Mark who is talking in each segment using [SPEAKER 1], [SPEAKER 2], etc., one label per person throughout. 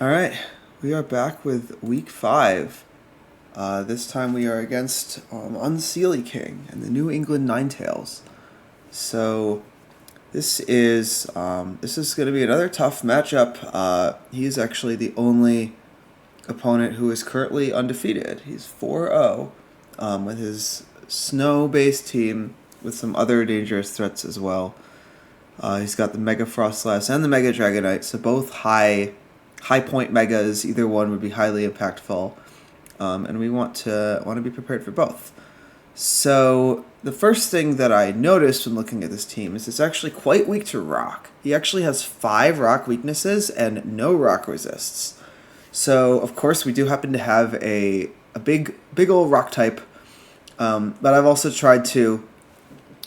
[SPEAKER 1] Alright, we are back with week 5. This time we are against Unseelie King and the New England Ninetales. So this is going to be another tough matchup. He's actually the only opponent who is currently undefeated. He's 4-0 with his snow-based team with some other dangerous threats as well. He's got the Mega Frostlass and the Mega Dragonite, so both high point megas. Either one would be highly impactful, and we want to be prepared for both. So the first thing that I noticed when looking at this team is it's actually quite weak to rock. He actually has 5 rock weaknesses and no rock resists. So of course we do happen to have a big old rock type, but I've also tried to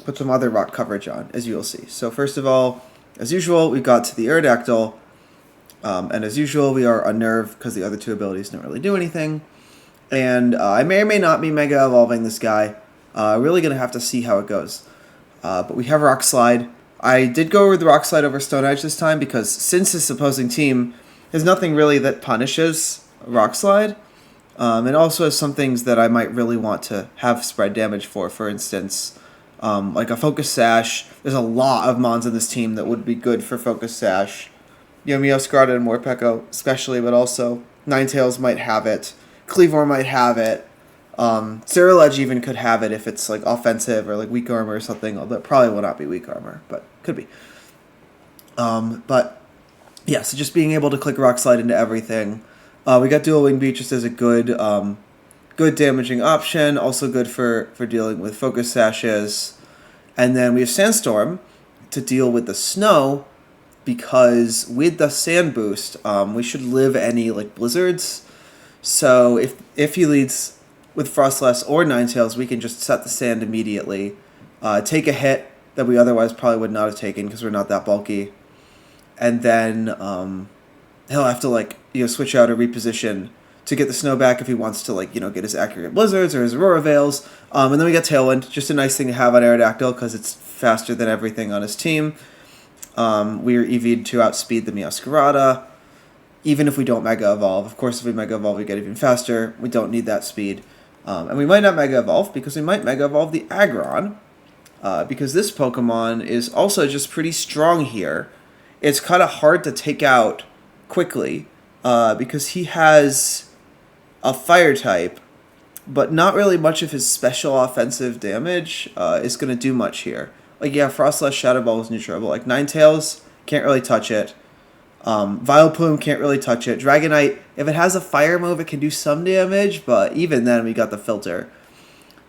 [SPEAKER 1] put some other rock coverage on, as you'll see. So first of all, as usual, we got to the Aerodactyl, and as usual, we are unnerved because the other 2 abilities don't really do anything. And I may or may not be Mega Evolving this guy. Really going to have to see how it goes. But we have Rock Slide. I did go with Rock Slide over Stone Edge this time because since his opposing team has nothing really that punishes Rock Slide, and also has some things that I might really want to have spread damage for instance, like a Focus Sash. There's a lot of Mons in this team that would be good for Focus Sash. Meowscarada and Morpeko especially, but also Ninetales might have it. Cleavor might have it. Ceruledge even could have it if it's like offensive or like weak armor or something, although it probably will not be weak armor, but could be. But yeah, so just being able to click Rock Slide into everything. We got Dual Wing Beat just as a good damaging option, also good for dealing with Focus Sashes. And then we have Sandstorm to deal with the snow, because with the Sand Boost, we should live any like blizzards. So if he leads with Frostlass or Ninetales, we can just set the sand immediately, take a hit that we otherwise probably would not have taken because we're not that bulky, and then he'll have to switch out or reposition to get the snow back if he wants to get his accurate blizzards or his Aurora Veils. And then we got Tailwind, just a nice thing to have on Aerodactyl because it's faster than everything on his team. We are EV'd to outspeed the Meowscarada, even if we don't Mega Evolve. Of course, if we Mega Evolve, we get even faster. We don't need that speed. And we might not Mega Evolve, because we might Mega Evolve the Aggron, because this Pokemon is also just pretty strong here. It's kind of hard to take out quickly, because he has a Fire type, but not really much of his special offensive damage is going to do much here. Frostlass, Shadow Ball is neutral, but Ninetales can't really touch it. Vileplume can't really touch it. Dragonite, if it has a fire move, it can do some damage, but even then we got the filter.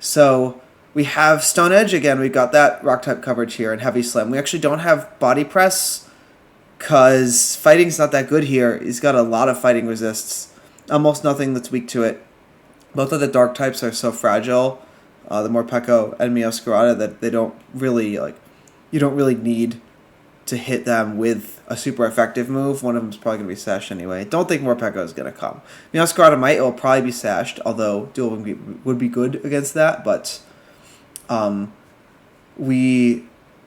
[SPEAKER 1] So we have Stone Edge again. We got that rock type coverage here, and Heavy Slam. We actually don't have Body Press because fighting's not that good here. He's got a lot of fighting resists, almost nothing that's weak to it. Both of the dark types are so fragile, the Morpeko and Meowscarada, that they don't really you don't really need to hit them with a super effective move. One of them is probably going to be Sash anyway. Don't think Morpeko is going to come. Meowscarada might, it will probably be Sashed, although Dual Wing would be good against that, but we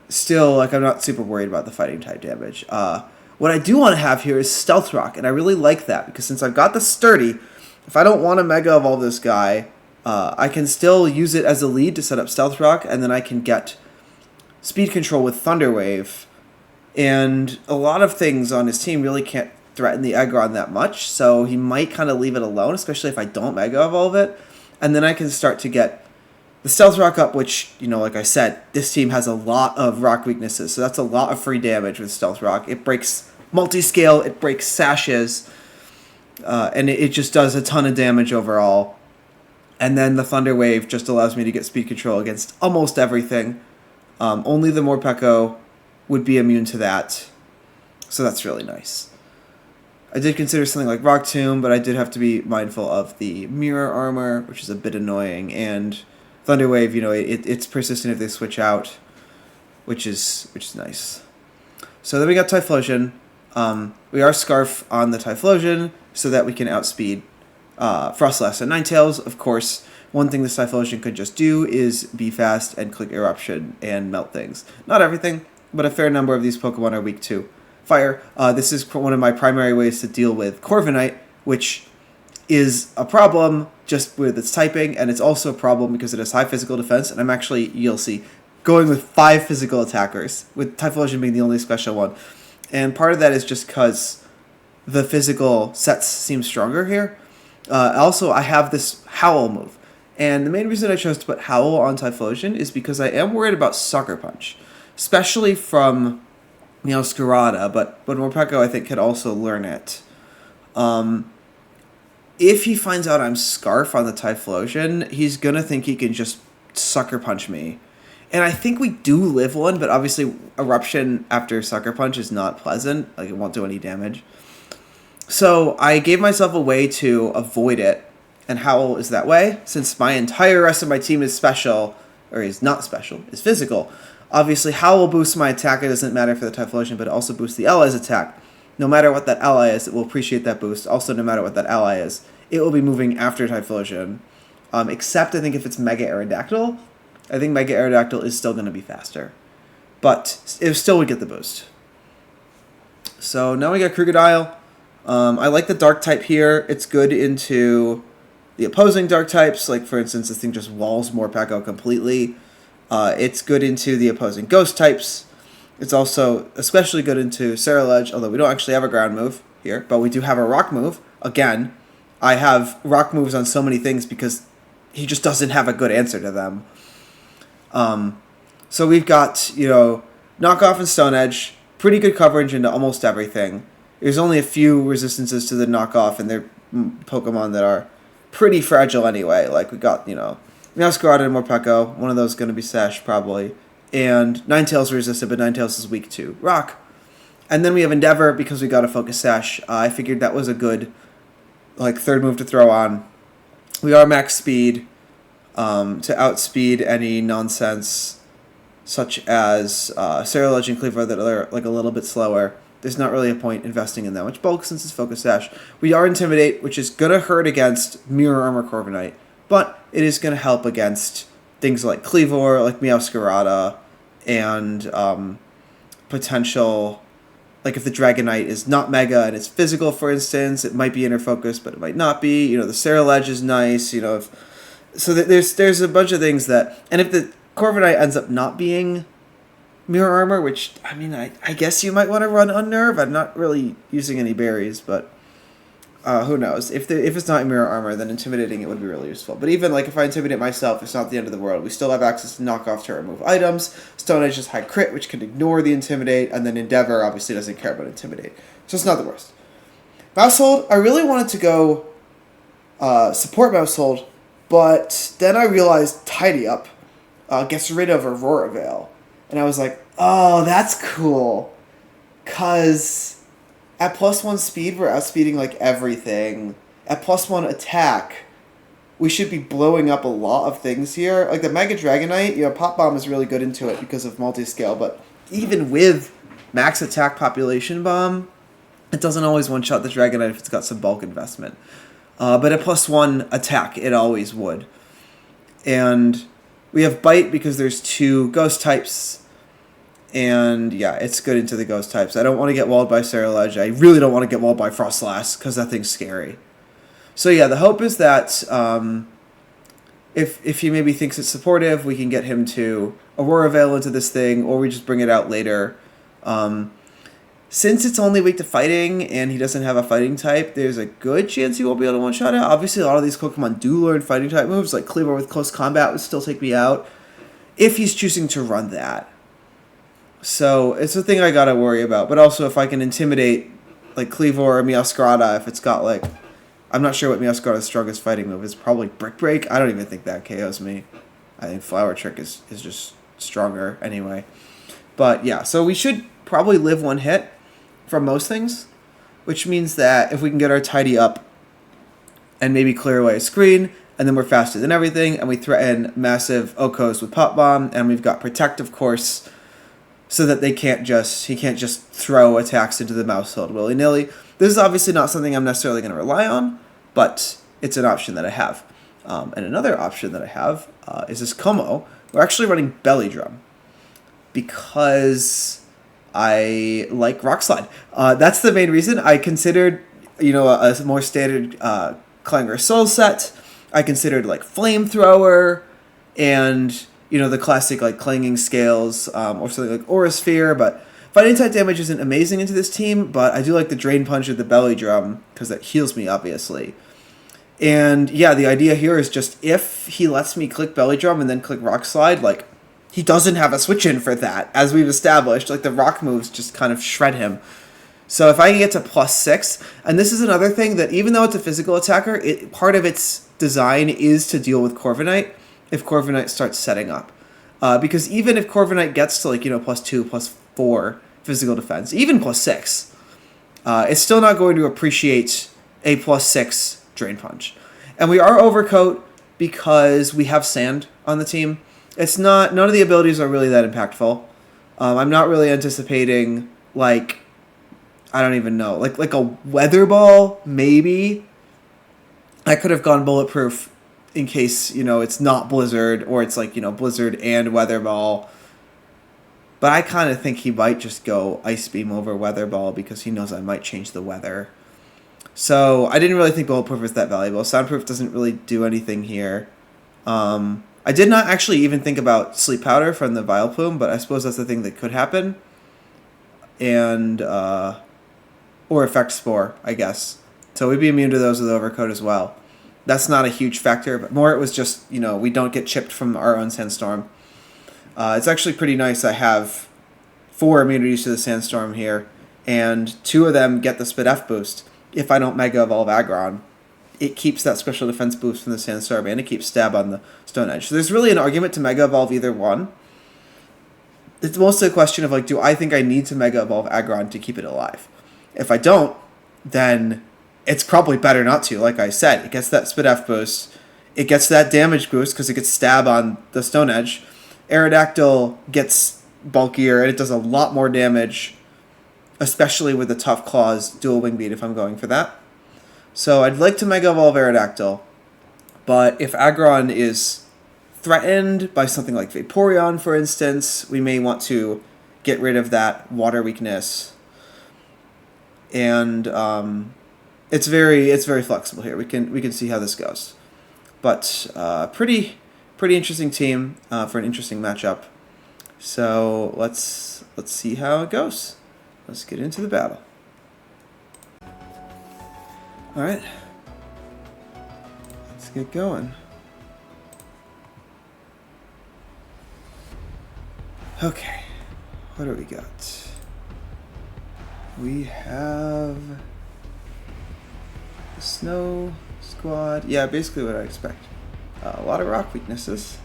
[SPEAKER 1] still, I'm not super worried about the fighting type damage. What I do want to have here is Stealth Rock, and I really like that, because since I've got the Sturdy, if I don't want to Mega Evolve this guy, I can still use it as a lead to set up Stealth Rock, and then I can get speed control with Thunder Wave. And a lot of things on his team really can't threaten the Aggron that much, so he might kind of leave it alone, especially if I don't Mega Evolve it. And then I can start to get the Stealth Rock up, which, like I said, this team has a lot of rock weaknesses, so that's a lot of free damage with Stealth Rock. It breaks multi-scale, it breaks Sashes, and it just does a ton of damage overall. And then the Thunder Wave just allows me to get speed control against almost everything. Only the Morpeko would be immune to that, so that's really nice. I did consider something like Rock Tomb, but I did have to be mindful of the Mirror Armor, which is a bit annoying, and Thunder Wave, it's persistent if they switch out, which is nice. So then we got Typhlosion. We are Scarf on the Typhlosion, so that we can outspeed Frostlass and Ninetales. Of course, one thing this Typhlosion could just do is be fast and click Eruption and melt things. Not everything, but a fair number of these Pokemon are weak to fire. This is one of my primary ways to deal with Corviknight, which is a problem just with its typing, and it's also a problem because it has high physical defense, and I'm actually, you'll see, going with 5 physical attackers, with Typhlosion being the only special one. And part of that is just because the physical sets seem stronger here. Also, I have this Howl move. And the main reason I chose to put Howl on Typhlosion is because I am worried about Sucker Punch, especially from Meowscarada, but Morpeko I think could also learn it. If he finds out I'm Scarf on the Typhlosion, he's going to think he can just Sucker Punch me. And I think we do live one, but obviously Eruption after Sucker Punch is not pleasant. Like, it won't do any damage. So I gave myself a way to avoid it, and Howl is that way. Since my entire rest of my team is special, or is not special, is physical, obviously Howl will boost my attack. It doesn't matter for the Typhlosion, but it also boosts the ally's attack. No matter what that ally is, it will appreciate that boost. Also, no matter what that ally is, it will be moving after Typhlosion. Except, I think, if it's Mega Aerodactyl. I think Mega Aerodactyl is still going to be faster. But it still would get the boost. So now we got Krookodile. I like the Dark type here. It's good into the opposing Dark types. Like, for instance, this thing just walls Morpeko completely. It's good into the opposing Ghost types. It's also especially good into Ceruledge, although we don't actually have a ground move here, but we do have a rock move. Again, I have rock moves on so many things because he just doesn't have a good answer to them. So we've got, Knockoff and Stone Edge, pretty good coverage into almost everything. There's only a few resistances to the Knockoff, and they're Pokemon that are pretty fragile anyway. Like, we got, Meowscarada and Morpeko. One of those is going to be Sash, probably. And Ninetales resisted, but Ninetales is weak to Rock. And then we have Endeavor, because we got a Focus Sash. I figured that was a good, third move to throw on. We are max speed to outspeed any nonsense, such as Ceruledge and Cleaver that are, a little bit slower. There's not really a point investing in that much bulk since it's Focus Sash. We are Intimidate, which is going to hurt against Mirror Armor Corviknight, but it is going to help against things like Cleavor, like Meowscarada, and potential, if the Dragonite is not Mega and it's physical, for instance, it might be Inner Focus, but it might not be. The Ceruledge is nice, so there's a bunch of things that, and if the Corviknight ends up not being Mirror Armor, which, I guess you might want to run Unnerve. I'm not really using any berries, but who knows? If it's not Mirror Armor, then Intimidating it would be really useful. But even, if I Intimidate myself, it's not the end of the world. We still have access to Knockoff to remove items. Stone Edge is high crit, which can ignore the Intimidate, and then Endeavor obviously doesn't care about Intimidate. So it's not the worst. Mousehold, I really wanted to go support Mousehold, but then I realized Tidy Up gets rid of Aurora Veil. And I was like, oh, that's cool. Because at +1 speed, we're outspeeding everything. At +1 attack, we should be blowing up a lot of things here. Like the Mega Dragonite, Pop Bomb is really good into it because of multi-scale. But even with max attack Population Bomb, it doesn't always one-shot the Dragonite if it's got some bulk investment. But at +1 attack, it always would. And we have Bite because there's 2 Ghost types. And yeah, it's good into the Ghost types. I don't want to get walled by Ceruledge. I really don't want to get walled by Frostlass because that thing's scary. So yeah, the hope is that if he maybe thinks it's supportive, we can get him to Aurora Veil into this thing, or we just bring it out later. Since it's only weak to fighting and he doesn't have a fighting type, there's a good chance he won't be able to one-shot it. Obviously, a lot of these Pokemon do learn fighting type moves, like Cleaver with Close Combat would still take me out if he's choosing to run that. So it's a thing I gotta worry about. But also, if I can Intimidate, Cleaver or Meowscarada, if it's got, I'm not sure what Meowscarada's strongest fighting move is. Probably Brick Break. I don't even think that KOs me. I think Flower Trick is just stronger anyway. But yeah, so we should probably live one hit from most things, which means that if we can get our Tidy Up and maybe clear away a screen, and then we're faster than everything, and we threaten massive Okos with Pop Bomb, and we've got Protect, of course, so that he can't just throw attacks into the Mousehold willy-nilly. This is obviously not something I'm necessarily going to rely on, but it's an option that I have. And another option that I have is this Como. We're actually running Belly Drum because I like Rock Slide. That's the main reason. I considered, a more standard Clangor Soul set. I considered like Flamethrower and, the classic like Clanging Scales or something like Aura Sphere. But Fighting type damage isn't amazing into this team, but I do like the Drain Punch of the Belly Drum because that heals me, obviously. And yeah, the idea here is just if he lets me click Belly Drum and then click Rock Slide, like, he doesn't have a switch in for that, as we've established. Like, the rock moves just kind of shred him. So if I can get to +6, and this is another thing that even though it's a physical attacker, part of its design is to deal with Corviknight if Corviknight starts setting up. Because even if Corviknight gets to, like, +2, +4 physical defense, even +6, it's still not going to appreciate a +6 Drain Punch. And we are Overcoat because we have Sand on the team. It's not, none of the abilities are really that impactful. I'm not really anticipating, like, I don't even know, like a Weather Ball, maybe. I could have gone Bulletproof in case, it's not Blizzard, or it's like, Blizzard and Weather Ball. But I kind of think he might just go Ice Beam over Weather Ball because he knows I might change the weather. So I didn't really think Bulletproof was that valuable. Soundproof doesn't really do anything here. I did not actually even think about Sleep Powder from the Vileplume, but I suppose that's the thing that could happen. And, or Effect Spore, I guess. So we'd be immune to those with Overcoat as well. That's not a huge factor, but more it was just, we don't get chipped from our own Sandstorm. It's actually pretty nice. I have 4 immunities to the Sandstorm here, and 2 of them get the Spit F boost. If I don't Mega Evolve Aggron, it keeps that special defense boost from the Sandstorm, and it keeps Stab on the Stone Edge. So there's really an argument to Mega Evolve either one. It's mostly a question of, like, do I think I need to Mega Evolve Aggron to keep it alive? If I don't, then it's probably better not to. Like I said, it gets that Spit F boost. It gets that damage boost because it gets Stab on the Stone Edge. Aerodactyl gets bulkier, and it does a lot more damage, especially with the Tough Claws dual Wing Beat if I'm going for that. So I'd like to Mega Evolve Aerodactyl, but if Aggron is threatened by something like Vaporeon, for instance, we may want to get rid of that water weakness. And it's very flexible here. We can see how this goes, but pretty interesting team for an interesting matchup. So let's see how it goes. Let's get into the battle. All right, let's get going. Okay, what do we got? We have the Snow Squad. Yeah, basically what I expect. A lot of rock weaknesses.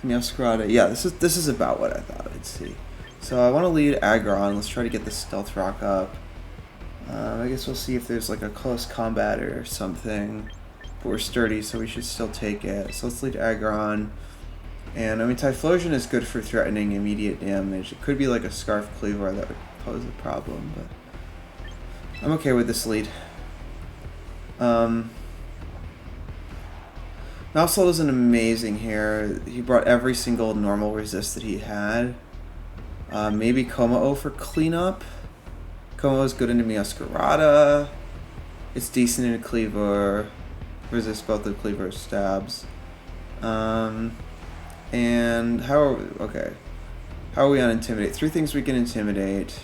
[SPEAKER 1] Meowscarada. Yeah, this is about what I thought I'd see. So I want to lead Aggron. Let's try to get the Stealth Rock up. I guess we'll see if there's like a close combat or something. But we're sturdy, so we should still take it. So let's lead Aggron. And I mean, Typhlosion is good for threatening immediate damage. It could be like a Scarf Cleaver that would pose a problem, but I'm okay with this lead. Mousehold isn't amazing here. He brought every single normal resist that he had. Maybe Komao for cleanup. Komao is good into Meowscarada. It's decent in a Cleaver. Resist both the Cleaver stabs. And how are we? Okay. How are we on Intimidate? 3 things we can Intimidate.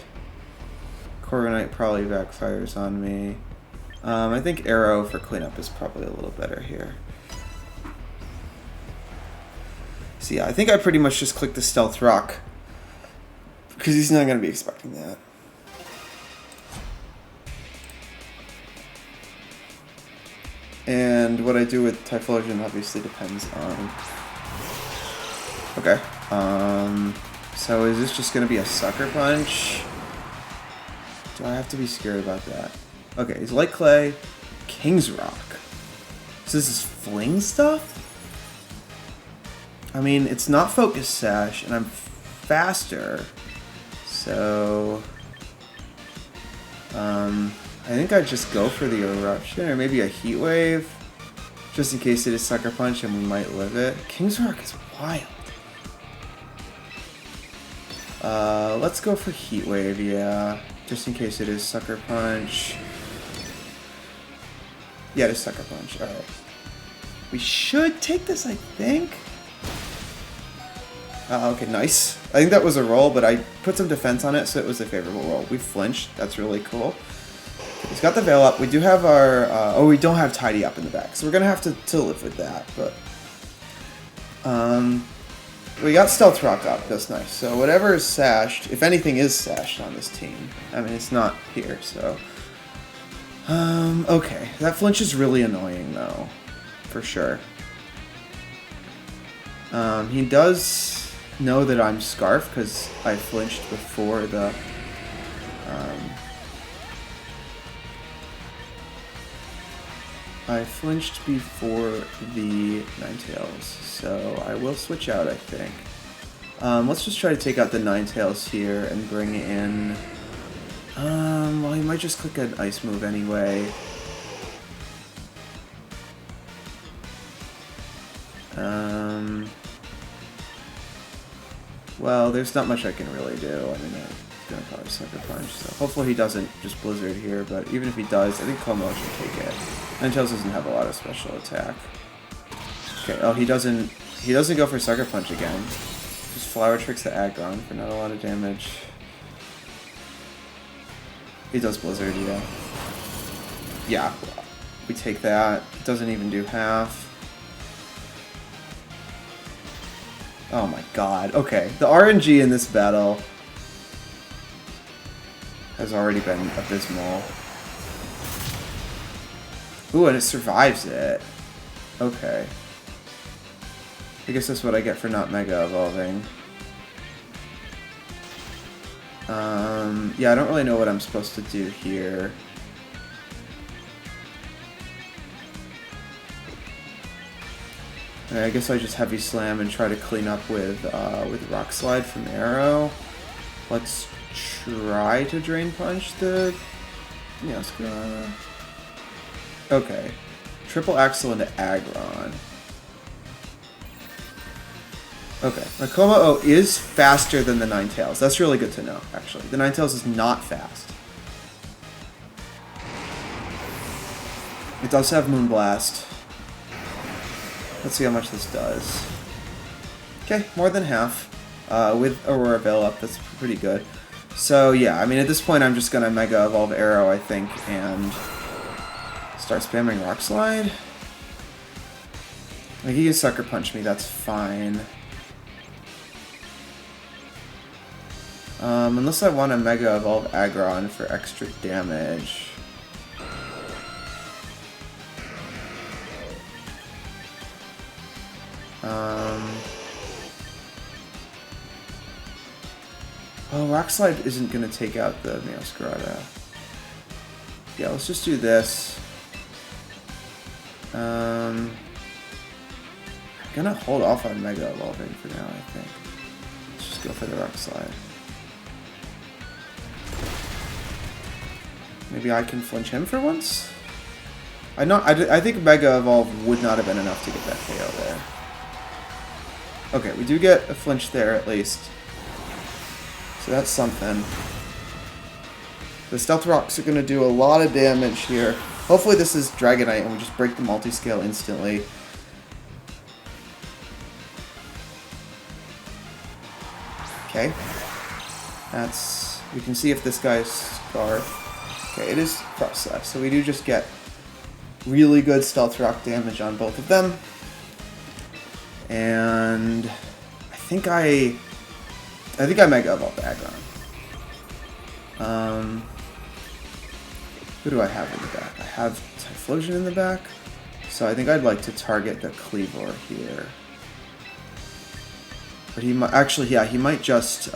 [SPEAKER 1] Corviknight probably backfires on me. I think Arrow for cleanup is probably a little better here. So yeah, I think I pretty much just clicked the Stealth Rock because he's not going to be expecting that. And what I do with Typhlosion obviously depends on... Okay. So is this just going to be a Sucker Punch? Do I have to be scared about that? Okay, he's Light Clay, King's Rock. So this is Fling stuff? I mean, it's not Focus Sash, and I'm faster. So... I think I'd just go for the Eruption, or maybe a Heat Wave, just in case it is Sucker Punch and we might live it. King's Rock is wild. Let's go for Heat Wave, yeah. Just in case it is Sucker Punch. Yeah, it is Sucker Punch. Alright. We should take this, I think. Okay, nice. I think that was a roll, but I put some defense on it, so it was a favorable roll. We flinched. That's really cool. He's got the Veil up. We do have our... oh, we don't have Tidy Up in the back, so we're going to have to live with that, but... we got Stealth Rock up. That's nice. So whatever is sashed, if anything is sashed on this team, I mean, it's not here, so... okay. That flinch is really annoying, though. For sure. He does know that I'm Scarf, because I flinched before the... I flinched before the Ninetales, so I will switch out, I think. Let's just try to take out the Ninetales here and bring in... well, he might just click an Ice move anyway. Well, there's not much I can really do. I mean, he's gonna probably Sucker Punch, so hopefully he doesn't just Blizzard here, but even if he does, I think Como should take it. Ninetales doesn't have a lot of special attack. Okay, oh, he doesn't go for Sucker Punch again. Just Flower Tricks the Aggron for not a lot of damage. He does Blizzard, yeah. Yeah, we take that. It doesn't even do half. Oh my god. Okay, the RNG in this battle has already been abysmal. Ooh, and it survives it. Okay. I guess that's what I get for not Mega Evolving. Yeah, I don't really know what I'm supposed to do here. I guess I just Heavy Slam and try to clean up with Rock Slide from Arrow. Let's try to Drain Punch the... Yeah, let's go... Okay. Triple Axle into Aggron. Okay. My Como is faster than the Ninetales. That's really good to know, actually. The Ninetales is not fast. It does have Moonblast. Let's see how much this does. Okay, more than half. With Aurora Veil up, that's pretty good. So yeah, I mean at this point I'm just gonna Mega Evolve Arrow, I think, and start spamming Rock Slide. Like, he can Sucker Punch me, that's fine. Unless I want to Mega Evolve Aggron for extra damage. Oh, Rock Slide isn't going to take out the Meowscarada. Yeah, let's just do this. I'm going to hold off on Mega Evolving for now, I think. Let's just go for the Rock Slide. Maybe I can flinch him for once? I think Mega Evolve would not have been enough to get that KO there. Okay, we do get a flinch there at least. So that's something. The Stealth Rocks are going to do a lot of damage here. Hopefully this is Dragonite and we just break the multi-scale instantly. Okay. That's... We can see if this guy's Scarf. Okay, it is Cross Slash, so we do just get really good Stealth Rock damage on both of them. And I think I Mega Evolved Aggron. Who do I have in the back? I have Typhlosion in the back, so I think I'd like to target the Cleavor here. But he might actually, yeah, he might just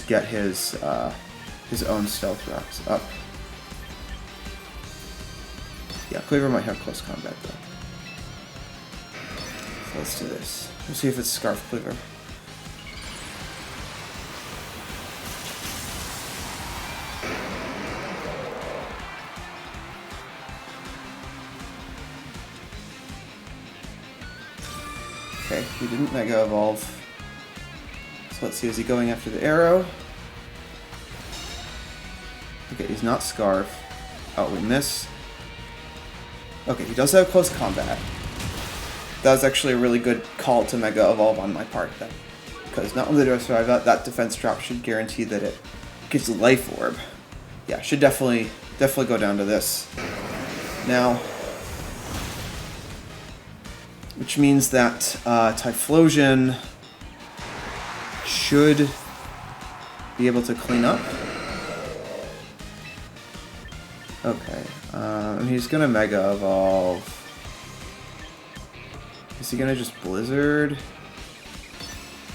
[SPEAKER 1] get his own Stealth Rocks up. Yeah, Cleavor might have close combat though. So let's do this. We'll see if it's Scarf Cleavor. Okay, he didn't Mega Evolve. So let's see, is he going after the arrow? Okay, he's not Scarf. Oh, we miss. Okay, he does have close combat. That was actually a really good call to Mega Evolve on my part then. Because not only do I survive that defense drop should guarantee that it gets Life Orb. Yeah, should definitely go down to this. Now, which means that Typhlosion should be able to clean up. Okay, he's gonna Mega Evolve. Is he gonna just Blizzard?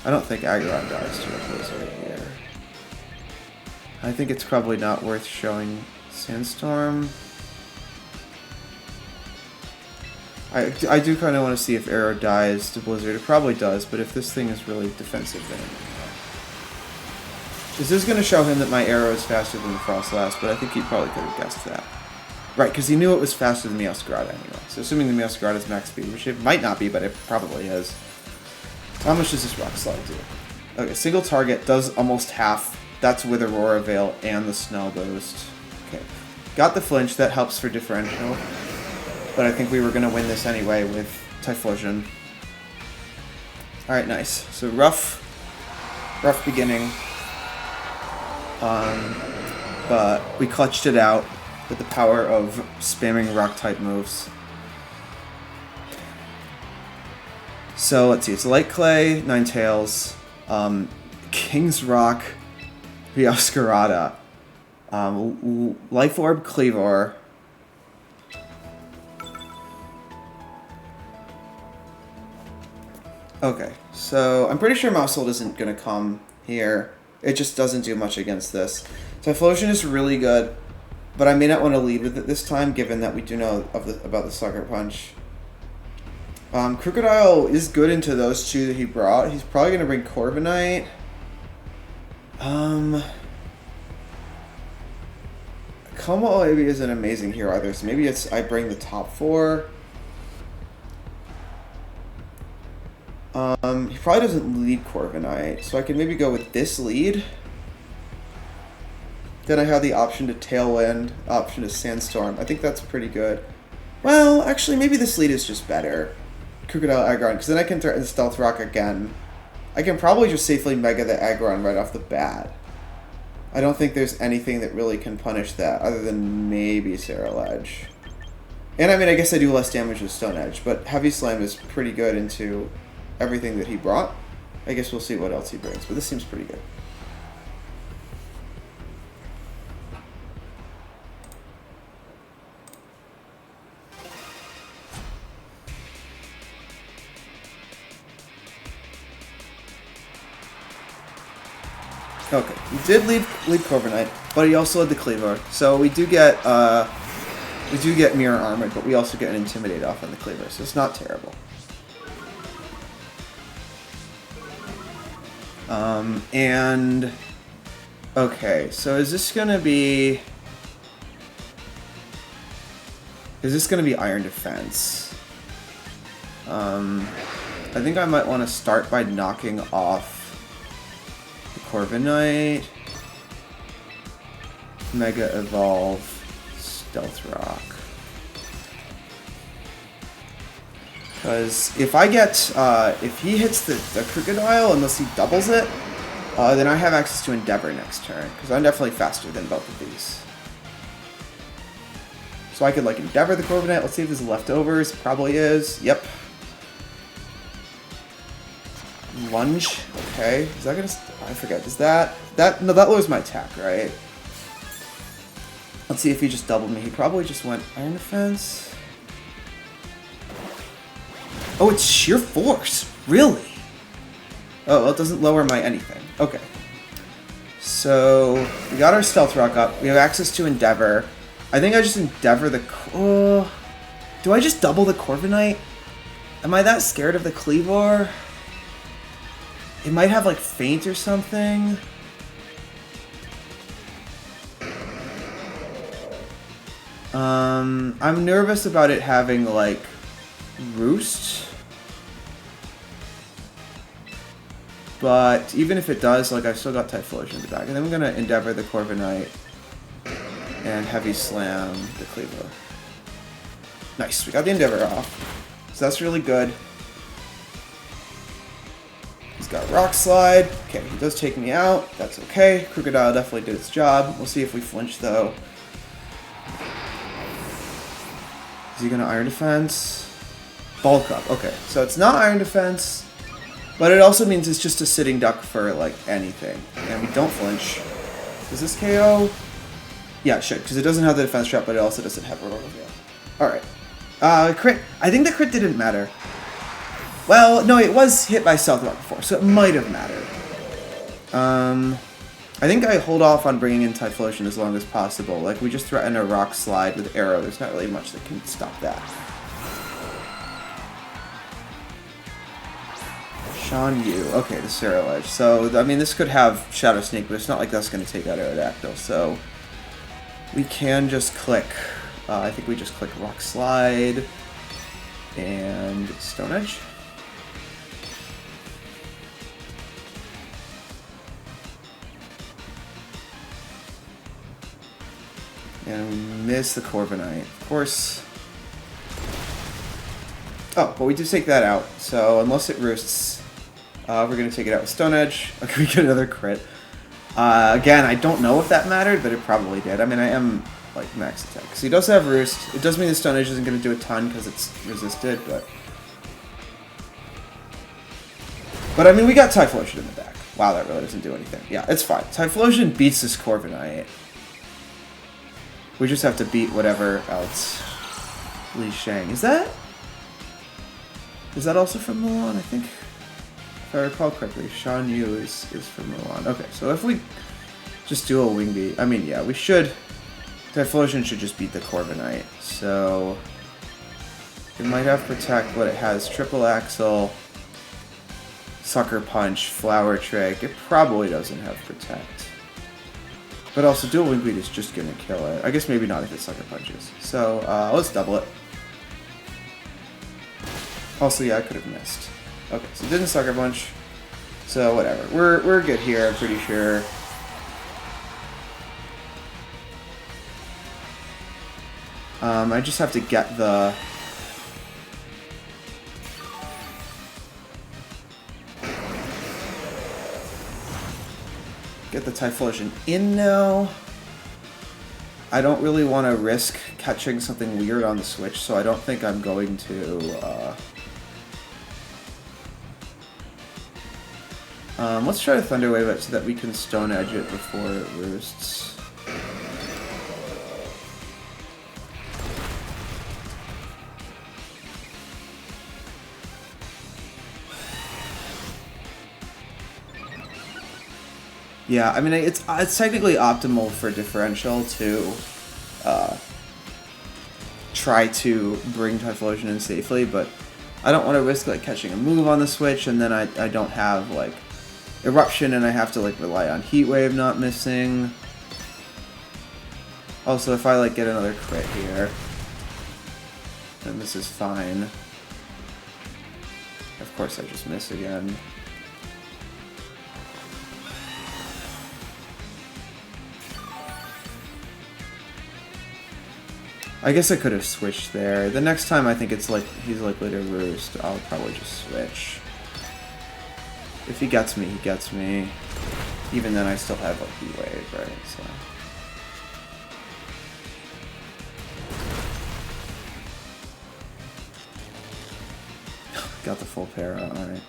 [SPEAKER 1] I don't think Aggron dies to a Blizzard here. I think it's probably not worth showing Sandstorm. I do kind of want to see if Arrow dies to Blizzard. It probably does, but if this thing is really defensive, then... This is going to show him that my Arrow is faster than the Frostlass, but I think he probably could have guessed that. Right, because he knew it was faster than Meowscarada anyway. So assuming the Meowscarada is max speed, which it might not be, but it probably is. How much does this Rock Slide do? Okay, single target does almost half. That's with Aurora Veil and the Snow Boost. Okay, got the flinch. That helps for differential. But I think we were going to win this anyway with Typhlosion. Alright, nice. So rough beginning. But we clutched it out with the power of spamming rock-type moves. So let's see, it's Light Clay, Ninetales, King's Rock, Meowscarada, Life Orb, Cleavor. Okay, so I'm pretty sure Mousehold isn't going to come here. It just doesn't do much against this. Typhlosion is really good, but I may not want to lead with it this time, given that we do know about the Sucker Punch. Crocodile is good into those two that he brought. He's probably going to bring Corviknight. Como maybe is an amazing hero either, so maybe I bring the top four. He probably doesn't lead Corviknight, so I can maybe go with this lead. Then I have the option to Tailwind, option to Sandstorm. I think that's pretty good. Well, actually, maybe this lead is just better. Crocodile Aggron, because then I can threaten Stealth Rock again. I can probably just safely Mega the Aggron right off the bat. I don't think there's anything that really can punish that, other than maybe Cerulege. And I mean, I guess I do less damage with Stone Edge, but Heavy Slam is pretty good into everything that he brought. I guess we'll see what else he brings, but this seems pretty good. Okay, he did lead Corviknight, but he also had the Cleavor, so we do get Mirror Armor, but we also get an Intimidate off on the Cleavor, so it's not terrible. And okay, so is this gonna be Iron Defense? I think I might want to start by knocking off the Corviknight, Mega Evolve, Stealth Rock. Because if I get, if he hits the Crocodile, unless he doubles it, then I have access to Endeavor next turn, because I'm definitely faster than both of these. So I could, like, Endeavor the Corviknight. Let's see if there's leftovers. Probably is. Yep. Lunge. Okay. Is that gonna... I forget. Does that... No, that lowers my attack, right? Let's see if he just doubled me. He probably just went Iron Defense. Oh, it's Sheer Force. Really? Oh, well, it doesn't lower my anything. Okay. So, we got our Stealth Rock up. We have access to Endeavor. I think I just Endeavor the... do I just double the Corviknight? Am I that scared of the Cleavor? It might have, like, Feint or something. I'm nervous about it having, like, Roost. But even if it does, like, I've still got Typhlosion in the back. And then I'm going to Endeavor the Corviknight and Heavy Slam the Cleaver. Nice, we got the Endeavor off. So that's really good. He's got Rock Slide. Okay, he does take me out. That's okay. Crocodile definitely did its job. We'll see if we flinch, though. Is he going to Iron Defense? Bulk Up. Okay, so it's not Iron Defense, but it also means it's just a sitting duck for, like, anything. And we don't flinch. Does this KO? Yeah, it should, because it doesn't have the defense trap, but it also doesn't have Rotor Veil. Alright. Crit. I think the crit didn't matter. Well, no, it was hit by Stealth Rock before, so it might have mattered. I think I hold off on bringing in Typhlosion as long as possible. Like, we just threaten a Rock Slide with Arrow. There's not really much that can stop that. Shan Yu. Okay, the Cerulege. So, I mean, this could have Shadow Sneak, but it's not like that's going to take out Aerodactyl, so we can just click. I think we just click Rock Slide and Stone Edge. And we miss the Corviknight, of course. Oh, but we do take that out, so unless it roosts, we're going to take it out with Stone Edge. Okay, we get another crit. Again, I don't know if that mattered, but it probably did. I mean, I am, like, max attack. So he does have Roost. It does mean the Stone Edge isn't going to do a ton because it's resisted, but... But, I mean, we got Typhlosion in the back. Wow, that really doesn't do anything. Yeah, it's fine. Typhlosion beats this Corviknight. We just have to beat whatever else. Li Shang. Is that also from Mulan? I think, if I recall correctly, Shan Yu is from Mulan. Okay, so if we just do a Wing Beat, I mean, yeah, we should. Typhlosion should just beat the Corviknight. So it might have Protect, but it has Triple Axle, Sucker Punch, Flower Trick. It probably doesn't have Protect. But also, Dual Wing Beat is just going to kill it. I guess maybe not if it Sucker Punches. So, let's double it. Also, yeah, I could have missed. Okay, so it didn't Sucker Punch. So, whatever. We're good here, I'm pretty sure. I just have to get the... Get the Typhlosion in now. I don't really want to risk catching something weird on the switch, so I don't think I'm going to... let's try to Thunder Wave it so that we can Stone Edge it before it roosts. Yeah, I mean, it's technically optimal for differential to try to bring Typhlosion in safely, but I don't want to risk, like, catching a move on the switch, and then I don't have, like, Eruption, and I have to, like, rely on Heat Wave not missing. Also, if I, like, get another crit here, then this is fine. Of course, I just miss again. I guess I could have switched there. The next time I think it's like he's likely to roost, I'll probably just switch. If he gets me, he gets me. Even then I still have like Heat Wave, right? So got the full para, alright.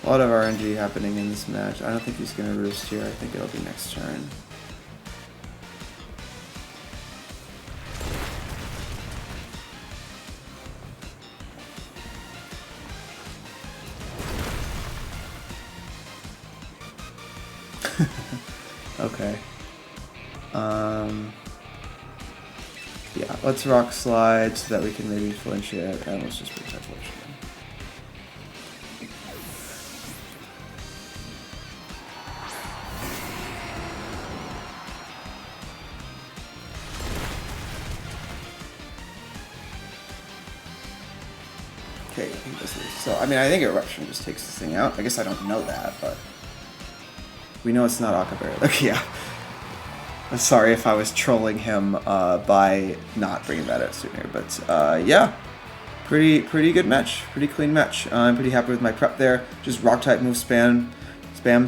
[SPEAKER 1] A lot of RNG happening in this match. I don't think he's gonna roost here, I think it'll be next turn. Okay. Yeah, let's Rock Slide so that we can maybe flinch it, and let's just protect Typhlosion. Okay, he does this. So, I mean, I think Eruption just takes this thing out. I guess I don't know that, but We know it's not Akabari. Okay, yeah. I'm sorry if I was trolling him by not bringing that out sooner, but yeah. Pretty good match. Pretty clean match. I'm pretty happy with my prep there. Just rock type move spam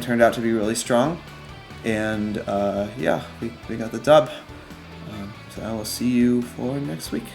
[SPEAKER 1] turned out to be really strong. And yeah, we got the dub. So I will see you for next week.